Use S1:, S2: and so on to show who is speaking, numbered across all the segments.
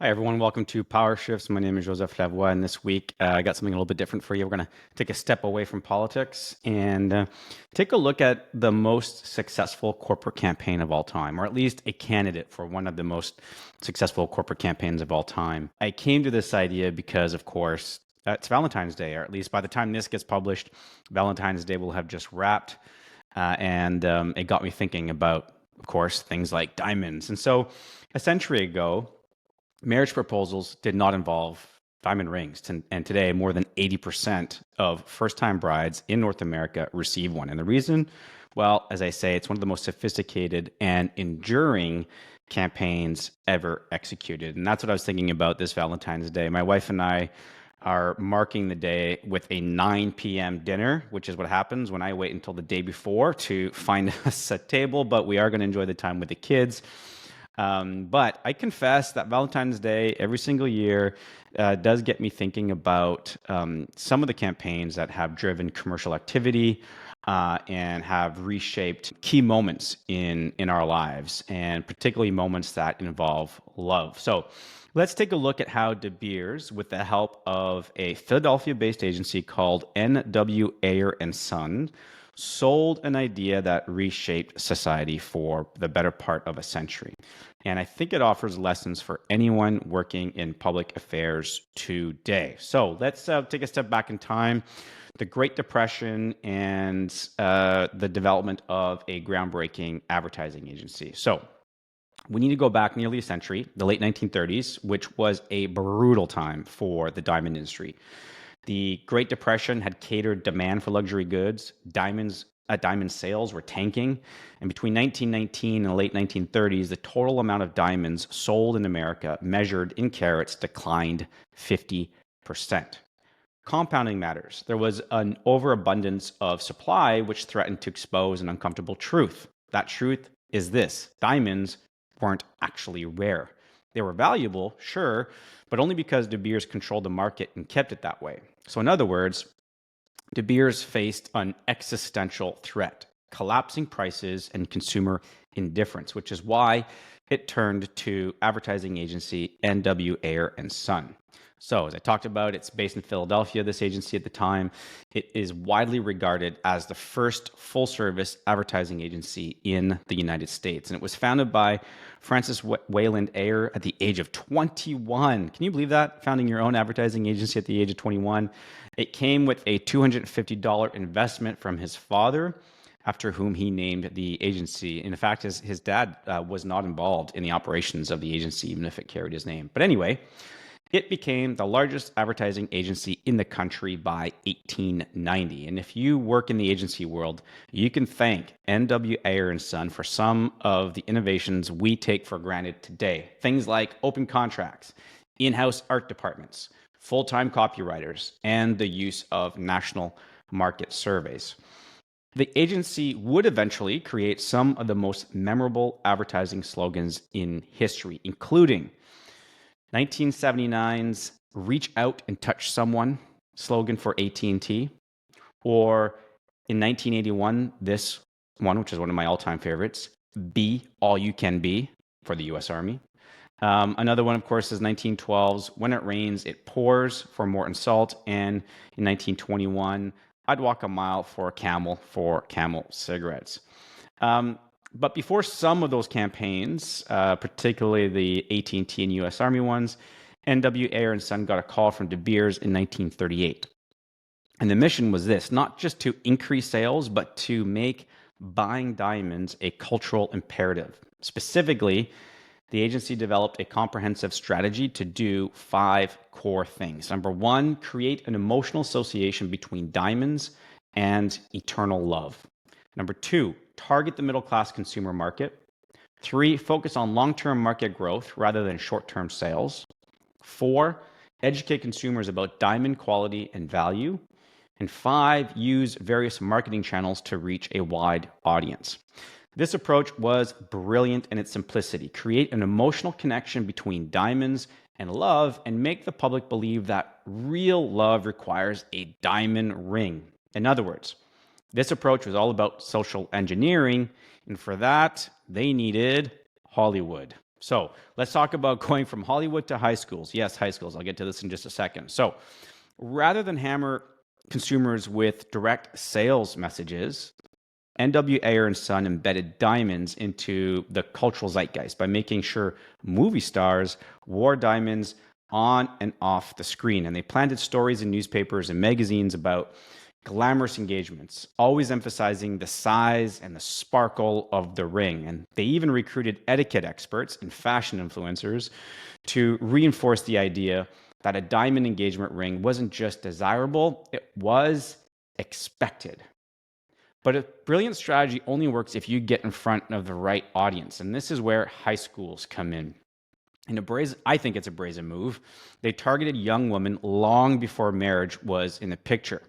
S1: Hi, everyone. Welcome to Power Shifts. My name is Joseph Lavoie, and this week I got something a little bit different for you. We're going to take a step away from politics and take a look at the most successful corporate campaign of all time, or at least a candidate for one of the most successful corporate campaigns of all time. I came to this idea because, of course, it's Valentine's Day, or at least by the time this gets published, Valentine's Day will have just wrapped. And it got me thinking about, of course, things like diamonds. And so a century ago, marriage proposals did not involve diamond rings. And today, more than 80% of first-time brides in North America receive one. And the reason, well, as I say, it's one of the most sophisticated and enduring campaigns ever executed. And that's what I was thinking about this Valentine's Day. My wife and I are marking the day with a 9 p.m. dinner, which is what happens when I wait until the day before to find us a table. But we are going to enjoy the time with the kids. But I confess that Valentine's Day every single year does get me thinking about some of the campaigns that have driven commercial activity and have reshaped key moments in our lives, and particularly moments that involve love. So let's take a look at how De Beers, with the help of a Philadelphia-based agency called N.W Ayer and Son, sold an idea that reshaped society for the better part of a century. And I think it offers lessons for anyone working in public affairs today. So let's take a step back in time. The Great Depression and the development of a groundbreaking advertising agency. So we need to go back nearly a century, the late 1930s, which was a brutal time for the diamond industry. The Great Depression had catered demand for luxury goods. Diamond sales were tanking. And between 1919 and the late 1930s, the total amount of diamonds sold in America, measured in carats, declined 50%. Compounding matters. There was an overabundance of supply, which threatened to expose an uncomfortable truth. That truth is this: diamonds weren't actually rare. They were valuable, sure, but only because De Beers controlled the market and kept it that way. So in other words, De Beers faced an existential threat: collapsing prices and consumer indifference, which is why it turned to advertising agency N.W Ayer and Son. So as I talked about, it's based in Philadelphia, this agency at the time. It is widely regarded as the first full-service advertising agency in the United States. And it was founded by Francis Wayland Ayer at the age of 21. Can you believe that? Founding your own advertising agency at the age of 21. It came with a $250 investment from his father, after whom he named the agency. In fact, his dad was not involved in the operations of the agency, even if it carried his name. But anyway, it became the largest advertising agency in the country by 1890. And if you work in the agency world, you can thank N.W Ayer and Son for some of the innovations we take for granted today. Things like open contracts, in-house art departments, full-time copywriters, and the use of national market surveys. The agency would eventually create some of the most memorable advertising slogans in history, including 1979's "Reach Out and Touch Someone" slogan for AT&T, or in 1981, this one, which is one of my all-time favorites, "Be All You Can Be" for the U.S. Army. Another one, of course, is 1912's "When It Rains, It Pours" for Morton Salt, and in 1921, "I'd Walk a Mile for Camel cigarettes. But before some of those campaigns, particularly the AT&T and U.S. Army ones, N.W Ayer and Son got a call from De Beers in 1938. And the mission was this: not just to increase sales, but to make buying diamonds a cultural imperative. Specifically, the agency developed a comprehensive strategy to do 5 core things. Number 1, create an emotional association between diamonds and eternal love. Number 2, target the middle-class consumer market. 3, focus on long-term market growth rather than short-term sales. 4, educate consumers about diamond quality and value. And 5, use various marketing channels to reach a wide audience. This approach was brilliant in its simplicity: create an emotional connection between diamonds and love, and make the public believe that real love requires a diamond ring. In other words, this approach was all about social engineering, and for that, they needed Hollywood. So let's talk about going from Hollywood to high schools. Yes, high schools. I'll get to this in just a second. So rather than hammer consumers with direct sales messages, N.W Ayer and Son embedded diamonds into the cultural zeitgeist by making sure movie stars wore diamonds on and off the screen. And they planted stories in newspapers and magazines about glamorous engagements, always emphasizing the size and the sparkle of the ring. And they even recruited etiquette experts and fashion influencers to reinforce the idea that a diamond engagement ring wasn't just desirable, it was expected. But a brilliant strategy only works if you get in front of the right audience. And this is where high schools come in. I think it's a brazen move. They targeted young women long before marriage was in the picture.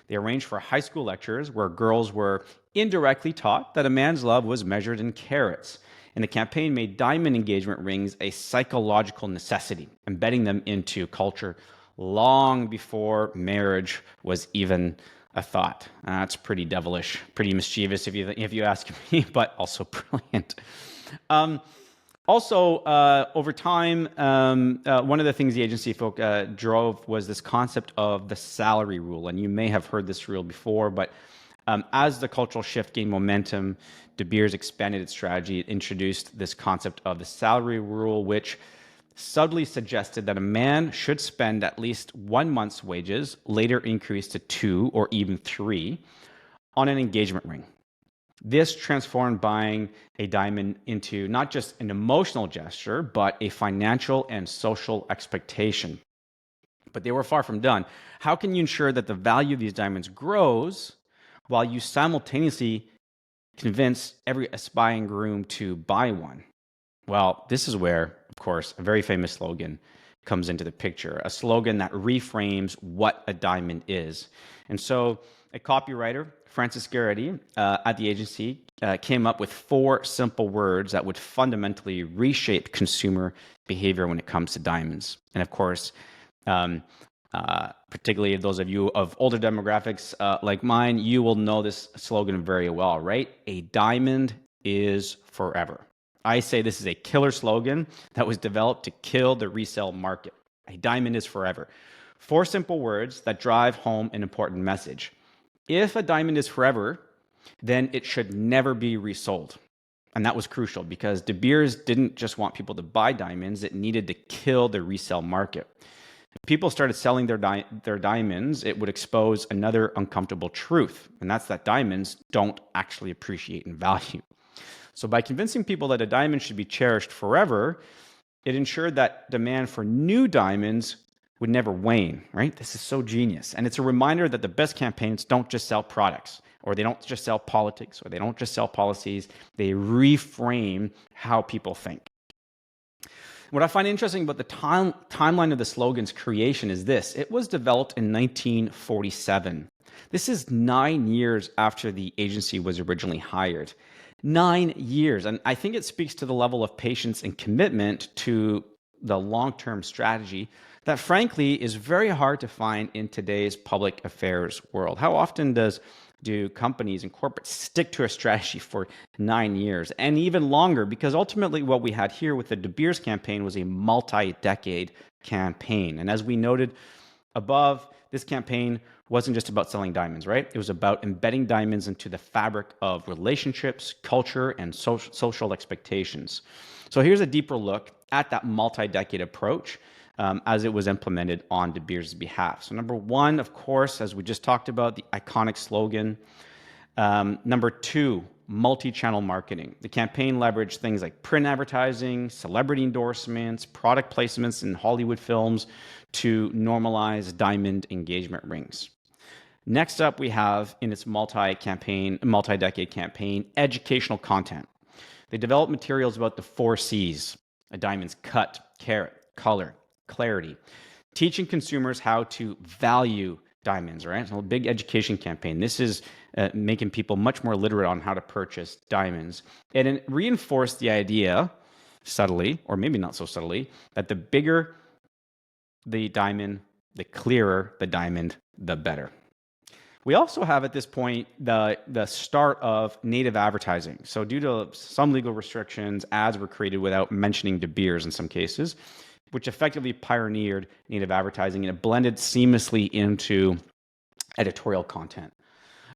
S1: They arranged for high school lectures where girls were indirectly taught that a man's love was measured in carats. And the campaign made diamond engagement rings a psychological necessity, embedding them into culture long before marriage was even a thought. That's pretty devilish, pretty mischievous if you ask me, but also brilliant. Over time, one of the things the agency folk drove was this concept of the salary rule. And you may have heard this rule before, but as the cultural shift gained momentum, De Beers expanded its strategy. It introduced this concept of the salary rule, which subtly suggested that a man should spend at least 1 month's wages, later increased to 2 or even 3, on an engagement ring. This transformed buying a diamond into not just an emotional gesture, but a financial and social expectation. But they were far from done. How can you ensure that the value of these diamonds grows while you simultaneously convince every aspiring groom to buy one? Well, this is where, of course, a very famous slogan comes into the picture, a slogan that reframes what a diamond is. And so a copywriter, Francis Garrity, at the agency, came up with 4 simple words that would fundamentally reshape consumer behavior when it comes to diamonds. And of course, particularly those of you of older demographics like mine, you will know this slogan very well, right? A diamond is forever. I say this is a killer slogan that was developed to kill the resale market. A diamond is forever. 4 simple words that drive home an important message. If a diamond is forever, then it should never be resold. And that was crucial because De Beers didn't just want people to buy diamonds, it needed to kill the resale market. If people started selling their diamonds, it would expose another uncomfortable truth, and that's that diamonds don't actually appreciate in value. So by convincing people that a diamond should be cherished forever, it ensured that demand for new diamonds would never wane, right? This is so genius. And it's a reminder that the best campaigns don't just sell products, or they don't just sell politics, or they don't just sell policies. They reframe how people think. What I find interesting about the timeline of the slogan's creation is this. It was developed in 1947. This is 9 years after the agency was originally hired. 9 years. And I think it speaks to the level of patience and commitment to the long-term strategy that frankly is very hard to find in today's public affairs world. How often do companies and corporates stick to a strategy for 9 years and even longer? Because ultimately what we had here with the De Beers campaign was a multi-decade campaign. And as we noted above, this campaign wasn't just about selling diamonds, right? It was about embedding diamonds into the fabric of relationships, culture, and social expectations. So here's a deeper look at that multi-decade approach as it was implemented on De Beers' behalf. So number 1, of course, as we just talked about, the iconic slogan. Number 2, multi-channel marketing. The campaign leveraged things like print advertising, celebrity endorsements, product placements in Hollywood films to normalize diamond engagement rings. Next up, we have in its multi-decade campaign, educational content. They developed materials about the 4 C's, a diamond's cut, carat, color, clarity, teaching consumers how to value diamonds, right? So a big education campaign. This is making people much more literate on how to purchase diamonds. And it reinforced the idea, subtly, or maybe not so subtly, that the bigger the diamond, the clearer the diamond, the better. We also have at this point the start of native advertising. So due to some legal restrictions, ads were created without mentioning De Beers in some cases, which effectively pioneered native advertising, and it blended seamlessly into editorial content.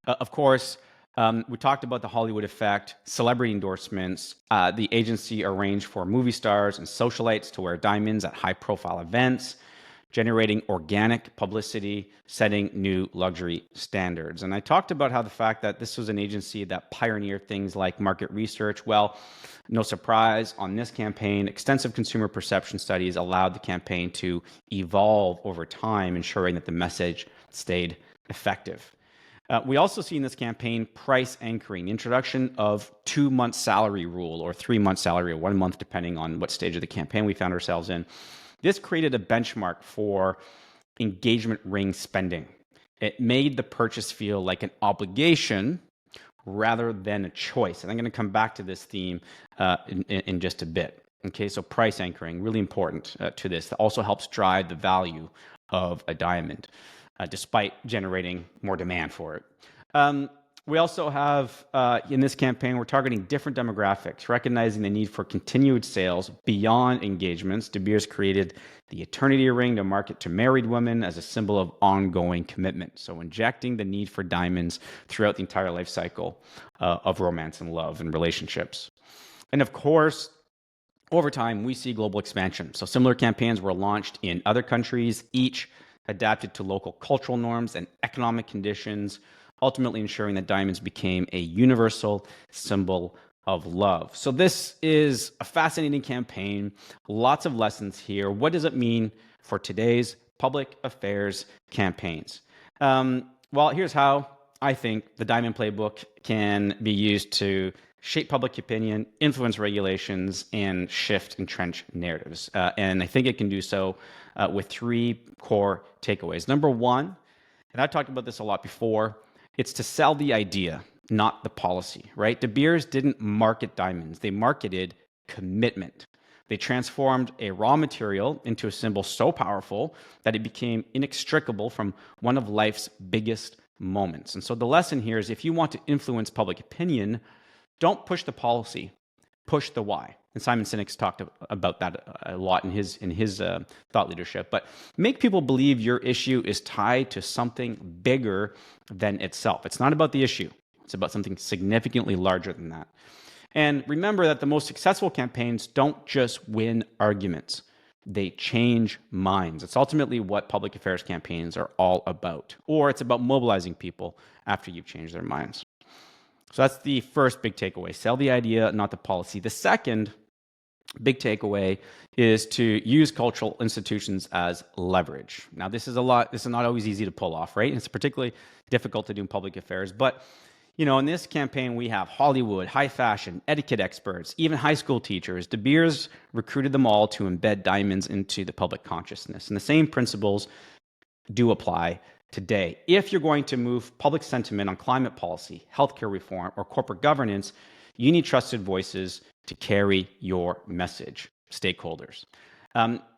S1: Of course, we talked about the Hollywood effect, celebrity endorsements. The agency arranged for movie stars and socialites to wear diamonds at high-profile events, generating organic publicity, setting new luxury standards. And I talked about how the fact that this was an agency that pioneered things like market research. Well, no surprise, on this campaign, extensive consumer perception studies allowed the campaign to evolve over time, ensuring that the message stayed effective. We also see in this campaign price anchoring, introduction of 2-month salary rule or 3-month salary or 1 month, depending on what stage of the campaign we found ourselves in. This created a benchmark for engagement ring spending. It made the purchase feel like an obligation rather than a choice. And I'm going to come back to this theme in just a bit. Okay, so price anchoring, really important to this. That also helps drive the value of a diamond, despite generating more demand for it. We also have, in this campaign, we're targeting different demographics, recognizing the need for continued sales beyond engagements. De Beers created the Eternity Ring to market to married women as a symbol of ongoing commitment. So injecting the need for diamonds throughout the entire life cycle of romance and love and relationships. And of course, over time, we see global expansion. So similar campaigns were launched in other countries, each adapted to local cultural norms and economic conditions, ultimately ensuring that diamonds became a universal symbol of love. So this is a fascinating campaign, lots of lessons here. What does it mean for today's public affairs campaigns? Well, here's how I think the Diamond Playbook can be used to shape public opinion, influence regulations, and shift entrenched narratives. And I think it can do so with 3 core takeaways. Number 1, and I've talked about this a lot before, it's to sell the idea, not the policy, right? De Beers didn't market diamonds. They marketed commitment. They transformed a raw material into a symbol so powerful that it became inextricable from one of life's biggest moments. And so the lesson here is if you want to influence public opinion, don't push the policy, push the why. And Simon Sinek's talked about that a lot in his thought leadership. But make people believe your issue is tied to something bigger than itself. It's not about the issue. It's about something significantly larger than that. And remember that the most successful campaigns don't just win arguments. They change minds. It's ultimately what public affairs campaigns are all about. Or it's about mobilizing people after you've changed their minds. So that's the first big takeaway. Sell the idea, not the policy. The second big takeaway is to use cultural institutions as leverage. Now, this is not always easy to pull off, right? It's particularly difficult to do in public affairs. But, in this campaign, we have Hollywood, high fashion, etiquette experts, even high school teachers. De Beers recruited them all to embed diamonds into the public consciousness. And the same principles do apply today. If you're going to move public sentiment on climate policy, healthcare reform, or corporate governance, you need trusted voices to carry your message, stakeholders.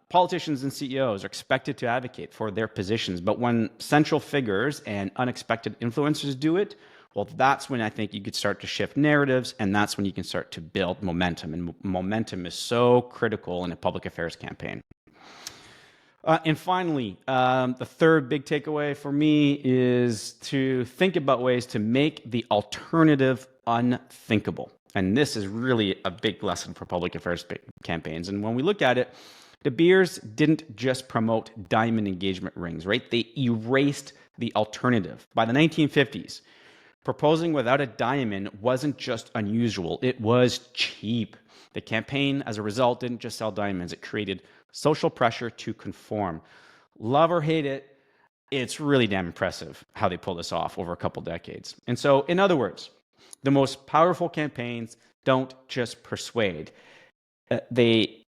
S1: Politicians and CEOs are expected to advocate for their positions, but when central figures and unexpected influencers do it, well, that's when I think you could start to shift narratives, and that's when you can start to build momentum. And momentum is so critical in a public affairs campaign. And finally, the third big takeaway for me is to think about ways to make the alternative unthinkable. And this is really a big lesson for public affairs campaigns. And when we look at it, De Beers didn't just promote diamond engagement rings, right? They erased the alternative. By the 1950s, proposing without a diamond wasn't just unusual, it was cheap. The campaign, as a result, didn't just sell diamonds, it created social pressure to conform. Love or hate it, it's really damn impressive how they pull this off over a couple decades. And so, in other words, the most powerful campaigns don't just persuade. They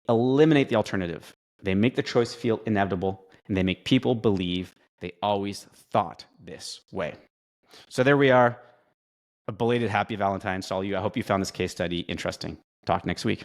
S1: eliminate the alternative. They make the choice feel inevitable, and they make people believe they always thought this way. So there we are. A belated happy Valentine's to all you. I hope you found this case study interesting. Talk next week.